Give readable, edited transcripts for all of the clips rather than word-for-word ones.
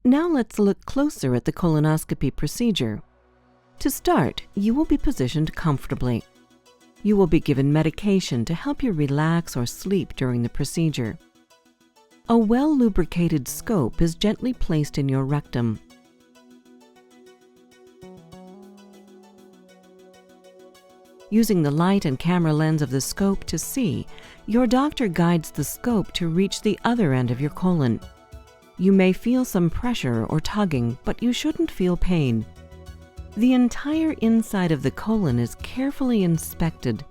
Now let's look closer at the colonoscopy procedure. To start, you will be positioned comfortably. You will be given medication to help you relax or sleep during the procedure. A well-lubricated scope is gently placed in your rectum. Using the light and camera lens of the scope to see, your doctor guides the scope to reach the other end of your colon. You may feel some pressure or tugging, but you shouldn't feel pain. The entire inside of the colon is carefully inspected.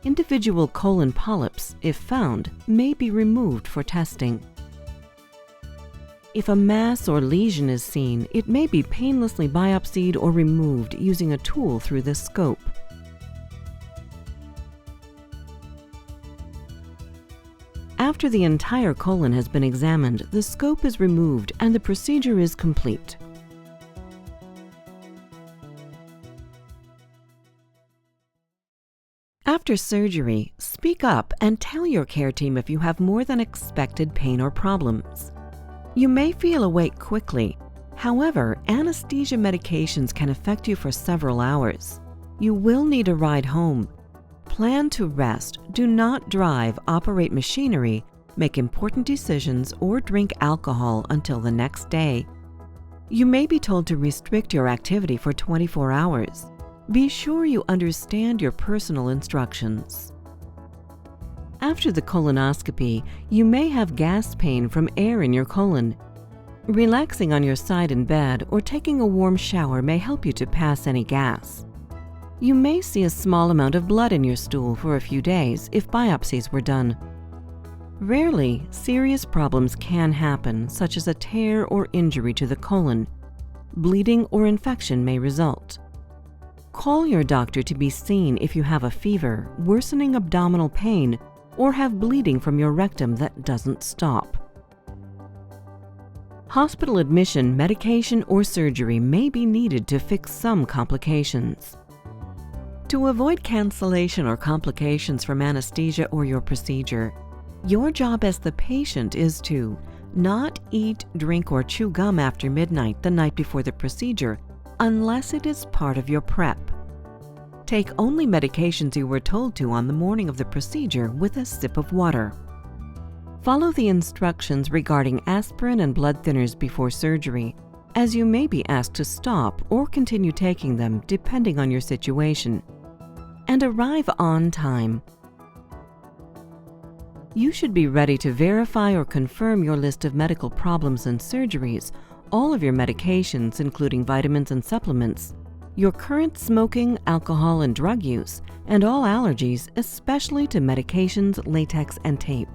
Individual colon polyps, if found, may be removed for testing. If a mass or lesion is seen, it may be painlessly biopsied or removed using a tool through the scope. After the entire colon has been examined, the scope is removed and the procedure is complete. After surgery, speak up and tell your care team if you have more than expected pain or problems. You may feel awake quickly. However, anesthesia medications can affect you for several hours. You will need a ride home. Plan to rest, do not drive, operate machinery, make important decisions, or drink alcohol until the next day. You may be told to restrict your activity for 24 hours. Be sure you understand your personal instructions. After the colonoscopy, you may have gas pain from air in your colon. Relaxing on your side in bed or taking a warm shower may help you to pass any gas. You may see a small amount of blood in your stool for a few days if biopsies were done. Rarely, serious problems can happen, such as a tear or injury to the colon. Bleeding or infection may result. Call your doctor to be seen if you have a fever, worsening abdominal pain, or have bleeding from your rectum that doesn't stop. Hospital admission, medication, or surgery may be needed to fix some complications. To avoid cancellation or complications from anesthesia or your procedure, your job as the patient is to not eat, drink, or chew gum after midnight the night before the procedure unless it is part of your prep. Take only medications you were told to on the morning of the procedure with a sip of water. Follow the instructions regarding aspirin and blood thinners before surgery, as you may be asked to stop or continue taking them depending on your situation. And arrive on time. You should be ready to verify or confirm your list of medical problems and surgeries, all of your medications including vitamins and supplements, your current smoking, alcohol, and drug use, and all allergies, especially to medications, latex, and tape.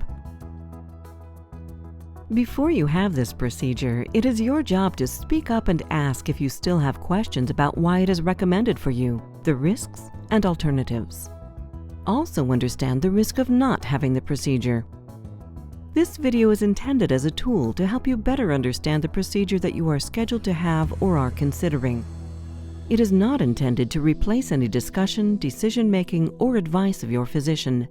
Before you have this procedure, it is your job to speak up and ask if you still have questions about why it is recommended for you, the risks, and alternatives. Also understand the risk of not having the procedure. This video is intended as a tool to help you better understand the procedure that you are scheduled to have or are considering. It is not intended to replace any discussion, decision-making, or advice of your physician.